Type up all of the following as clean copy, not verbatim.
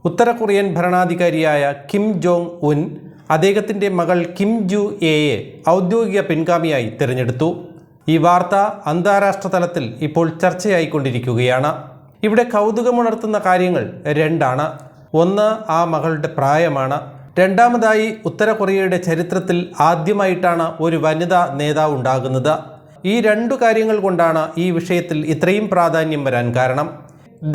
ഉത്തര Korean ഭരണാധികാരിയായ Kim Jong ഉൻ അദ്ദേഹത്തിൻ്റെ മകൾ കിം ജു എയെ ഔദ്യോഗിക പിൻഗാമിയായി തിരഞ്ഞെടുത്തു. ഈ വാർത്ത അന്താരാഷ്ട്ര തലത്തിൽ ഇപ്പോൾ ചർച്ചയായിക്കൊണ്ടിരിക്കുകയാണ്. ഇവിടെ കൗതുകമുണർത്തുന്ന കാര്യങ്ങൾ രണ്ടാണ്. ഒന്ന്, ആ മകളുടെ പ്രായമാണ്. രണ്ടാമതായി, ഉത്തര കൊറിയയുടെ ചരിത്രത്തിൽ ആദ്യമായിട്ടാണ് ഒരു വനിതാ നേതാവ് ഉണ്ടാകുന്നത്. ഈ രണ്ടു കാര്യങ്ങൾ കൊണ്ടാണ് ഈ വിഷയത്തിൽ ഇത്രയും പ്രാധാന്യം വരാൻ കാരണം.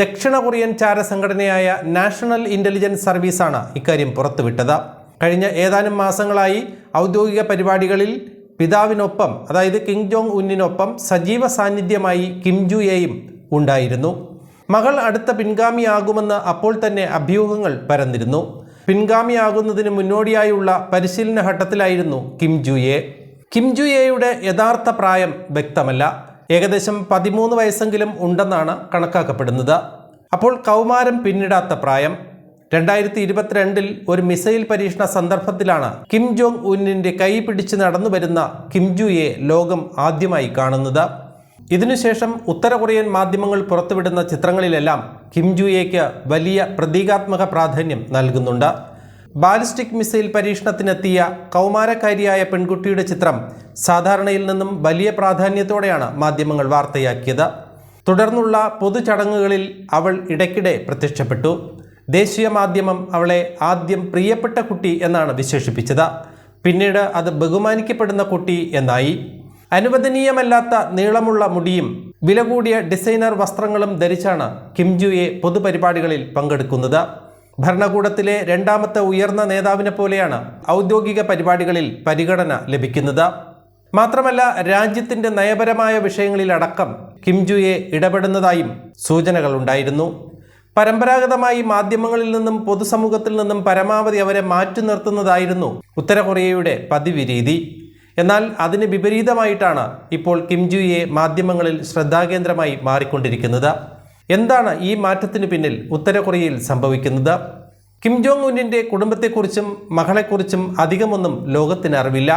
ദക്ഷിണ കൊറിയൻ ചാരസംഘടനയായ നാഷണൽ ഇൻ്റലിജൻസ് സർവീസാണ് ഇക്കാര്യം പുറത്തുവിട്ടത്. കഴിഞ്ഞ ഏതാനും മാസങ്ങളായി ഔദ്യോഗിക പരിപാടികളിൽ പിതാവിനൊപ്പം, അതായത് കിം ജോങ് ഉന്നിനൊപ്പം സജീവ സാന്നിധ്യമായി കിം ജു എയും ഉണ്ടായിരുന്നു. മകൾ അടുത്ത പിൻഗാമിയാകുമെന്ന് അപ്പോൾ തന്നെ അഭ്യൂഹങ്ങൾ പരന്നിരുന്നു. പിൻഗാമിയാകുന്നതിന് മുന്നോടിയായുള്ള പരിശീലന ഘട്ടത്തിലായിരുന്നു കിം ജു എ. കിം ജു എയുടെ യഥാർത്ഥ പ്രായം വ്യക്തമല്ല. ഏകദേശം 13 വയസ്സെങ്കിലും ഉണ്ടെന്നാണ് കണക്കാക്കപ്പെടുന്നത്. അപ്പോൾ കൗമാരം പിന്നിടാത്ത പ്രായം. 2022 ഒരു മിസൈൽ പരീക്ഷണ സന്ദർഭത്തിലാണ് കിം ജോങ് ഉന്നിൻ്റെ കൈ പിടിച്ച് നടന്നു വരുന്ന കിം ജു എ ലോകം ആദ്യമായി കാണുന്നത്. ഇതിനുശേഷം ഉത്തര കൊറിയൻ മാധ്യമങ്ങൾ പുറത്തുവിടുന്ന ചിത്രങ്ങളിലെല്ലാം കിം ജു എക്ക് വലിയ പ്രതീകാത്മക പ്രാധാന്യം നൽകുന്നുണ്ട്. ബാലിസ്റ്റിക് മിസൈൽ പരീക്ഷണത്തിനെത്തിയ കൗമാരക്കാരിയായ പെൺകുട്ടിയുടെ ചിത്രം സാധാരണയിൽ നിന്നും വലിയ പ്രാധാന്യത്തോടെയാണ് മാധ്യമങ്ങൾ വാർത്തയാക്കിയത്. തുടർന്നുള്ള പൊതുചടങ്ങുകളിൽ അവൾ ഇടയ്ക്കിടെ പ്രത്യക്ഷപ്പെട്ടു. ദേശീയ മാധ്യമം അവളെ ആദ്യം പ്രിയപ്പെട്ട കുട്ടി എന്നാണ് വിശേഷിപ്പിച്ചത്. പിന്നീട് അത് ബഹുമാനിക്കപ്പെടുന്ന കുട്ടി എന്നായി. അനുവദനീയമല്ലാത്ത നീളമുള്ള മുടിയും വില കൂടിയ ഡിസൈനർ വസ്ത്രങ്ങളും ധരിച്ചാണ് കിം ജു എ പൊതുപരിപാടികളിൽ പങ്കെടുക്കുന്നത്. ഭരണകൂടത്തിലെ രണ്ടാമത്തെ ഉയർന്ന നേതാവിനെ പോലെയാണ് ഔദ്യോഗിക പരിപാടികളിൽ പരിഗണന ലഭിക്കുന്നത്. മാത്രമല്ല, രാജ്യത്തിൻ്റെ നയപരമായ വിഷയങ്ങളിലടക്കം കിം ജു എ ഇടപെടുന്നതായും സൂചനകളുണ്ടായിരുന്നു. പരമ്പരാഗതമായി മാധ്യമങ്ങളിൽ നിന്നും പൊതുസമൂഹത്തിൽ നിന്നും പരമാവധി അവരെ മാറ്റി നിർത്തുന്നതായിരുന്നു ഉത്തര കൊറിയയുടെ പതിവ് രീതി. എന്നാൽ അതിന് വിപരീതമായിട്ടാണ് ഇപ്പോൾ കിം ജു എ മാധ്യമങ്ങളിൽ ശ്രദ്ധാകേന്ദ്രമായി മാറിക്കൊണ്ടിരിക്കുന്നത്. എന്താണ് ഈ മാറ്റത്തിനു പിന്നിൽ ഉത്തര കൊറിയയിൽ സംഭവിക്കുന്നത്? കിം ജോങ് ഉന്നിൻ്റെ കുടുംബത്തെക്കുറിച്ചും മകളെക്കുറിച്ചും അധികമൊന്നും ലോകത്തിന് അറിവില്ല.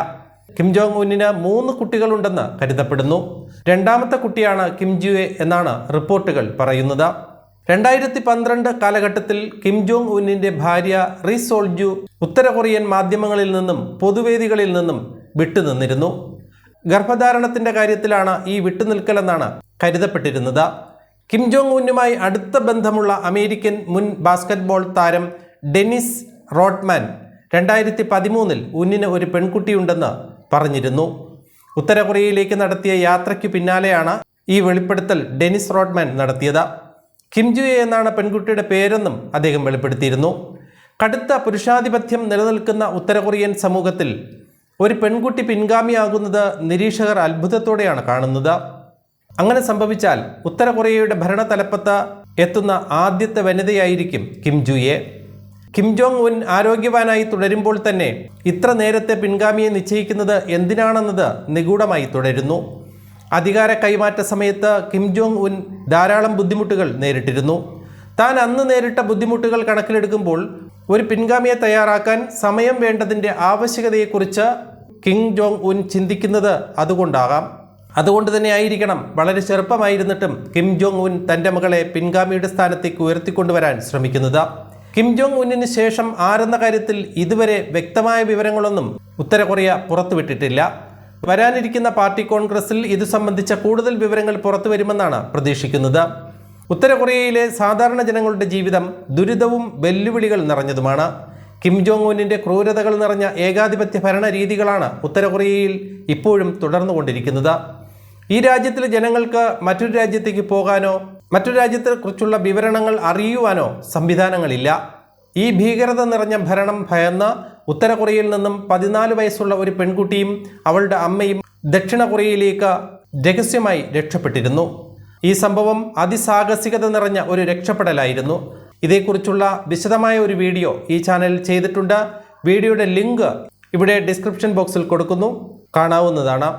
കിം ജോങ് ഉന്നിന് 3 കുട്ടികളുണ്ടെന്ന് കരുതപ്പെടുന്നു. രണ്ടാമത്തെ കുട്ടിയാണ് കിം ജു എ എന്നാണ് റിപ്പോർട്ടുകൾ പറയുന്നത്. 2012 കാലഘട്ടത്തിൽ കിം ജോങ് ഉന്നിൻ്റെ ഭാര്യ റി സോൾജു ഉത്തര കൊറിയൻ മാധ്യമങ്ങളിൽ നിന്നും പൊതുവേദികളിൽ നിന്നും വിട്ടുനിന്നിരുന്നു. ഗർഭധാരണത്തിൻ്റെ കാര്യത്തിലാണ് ഈ വിട്ടുനിൽക്കലെന്നാണ് കരുതപ്പെട്ടിരുന്നത്. കിം ജോങ് ഉന്നുമായി അടുത്ത ബന്ധമുള്ള അമേരിക്കൻ മുൻ ബാസ്കറ്റ്ബോൾ താരം ഡെനിസ് റോഡ്മാൻ 2013 ഉന്നിന് ഒരു പെൺകുട്ടിയുണ്ടെന്ന് പറഞ്ഞിരുന്നു. ഉത്തര കൊറിയയിലേക്ക് നടത്തിയ യാത്രയ്ക്ക് പിന്നാലെയാണ് ഈ വെളിപ്പെടുത്തൽ ഡെനിസ് റോഡ്മാൻ നടത്തിയത്. കിം ജു എ എന്നാണ് പെൺകുട്ടിയുടെ പേരെന്നും അദ്ദേഹം വെളിപ്പെടുത്തിയിരുന്നു. കടുത്ത പുരുഷാധിപത്യം നിലനിൽക്കുന്ന ഉത്തര കൊറിയൻ സമൂഹത്തിൽ ഒരു പെൺകുട്ടി പിൻഗാമിയാകുന്നത് നിരീക്ഷകർ അത്ഭുതത്തോടെയാണ് കാണുന്നത്. അങ്ങനെ സംഭവിച്ചാൽ ഉത്തര കൊറിയയുടെ ഭരണതലപ്പത്ത് എത്തുന്ന ആദ്യത്തെ വനിതയായിരിക്കും Kim Ju Ae. Kim Jong Un ആരോഗ്യവാനായി തുടരുമ്പോൾ തന്നെ ഇത്ര നേരത്തെ പിൻഗാമിയെ നിശ്ചയിക്കുന്നത് എന്തിനാണെന്നത് നിഗൂഢമായി തുടരുന്നു. അധികാര കൈമാറ്റ സമയത്ത് കിം ജോങ് ഉൻ ധാരാളം ബുദ്ധിമുട്ടുകൾ നേരിട്ടിരുന്നു. താൻ അന്ന് നേരിട്ട ബുദ്ധിമുട്ടുകൾ കണക്കിലെടുക്കുമ്പോൾ ഒരു പിൻഗാമിയെ തയ്യാറാക്കാൻ സമയം വേണ്ടതിൻ്റെ ആവശ്യകതയെക്കുറിച്ച് കിം ജോങ് ഉൻ ചിന്തിക്കുന്നത് അതുകൊണ്ടാകാം. അതുകൊണ്ട് തന്നെ ആയിരിക്കണം വളരെ ചെറുപ്പമായിരുന്നിട്ടും കിം ജോങ് ഉൻ തൻ്റെ മകളെ പിൻഗാമിയുടെ സ്ഥാനത്തേക്ക് ഉയർത്തിക്കൊണ്ടുവരാൻ ശ്രമിക്കുന്നത്. കിം ജോങ് ഉന്നിന് ശേഷം ആരെന്ന കാര്യത്തിൽ ഇതുവരെ വ്യക്തമായ വിവരങ്ങളൊന്നും ഉത്തര കൊറിയ പുറത്തുവിട്ടിട്ടില്ല. വരാനിരിക്കുന്ന പാർട്ടി കോൺഗ്രസിൽ ഇതു സംബന്ധിച്ച കൂടുതൽ വിവരങ്ങൾ പുറത്തു വരുമെന്നാണ് പ്രതീക്ഷിക്കുന്നത്. ഉത്തര കൊറിയയിലെ സാധാരണ ജനങ്ങളുടെ ജീവിതം ദുരിതവും വെല്ലുവിളികൾ നിറഞ്ഞതുമാണ്. കിം ജോങ് ഉന്നിൻ്റെ ക്രൂരതകൾ നിറഞ്ഞ ഏകാധിപത്യ ഭരണ രീതികളാണ് ഉത്തര കൊറിയയിൽ ഇപ്പോഴും തുടർന്നുകൊണ്ടിരിക്കുന്നത്. ഈ രാജ്യത്തിലെ ജനങ്ങൾക്ക് മറ്റൊരു രാജ്യത്തേക്ക് പോകാനോ മറ്റൊരു രാജ്യത്തെക്കുറിച്ചുള്ള വിവരണങ്ങൾ അറിയുവാനോ സംവിധാനങ്ങളില്ല. ഈ ഭീകരത നിറഞ്ഞ ഭരണം ഭയന്ന് ഉത്തര കൊറിയയിൽ നിന്നും 14 വയസ്സുള്ള ഒരു പെൺകുട്ടിയും അവളുടെ അമ്മയും ദക്ഷിണ കൊറിയയിലേക്ക് രഹസ്യമായി രക്ഷപ്പെട്ടിരുന്നു. ഈ സംഭവം അതിസാഹസികത നിറഞ്ഞ ഒരു രക്ഷപ്പെടലായിരുന്നു. ഇതേക്കുറിച്ചുള്ള വിശദമായ ഒരു വീഡിയോ ഈ ചാനലിൽ ചെയ്തിട്ടുണ്ട്. വീഡിയോയുടെ ലിങ്ക് ഇവിടെ ഡിസ്ക്രിപ്ഷൻ ബോക്സിൽ കൊടുക്കുന്നു, കാണാവുന്നതാണ്.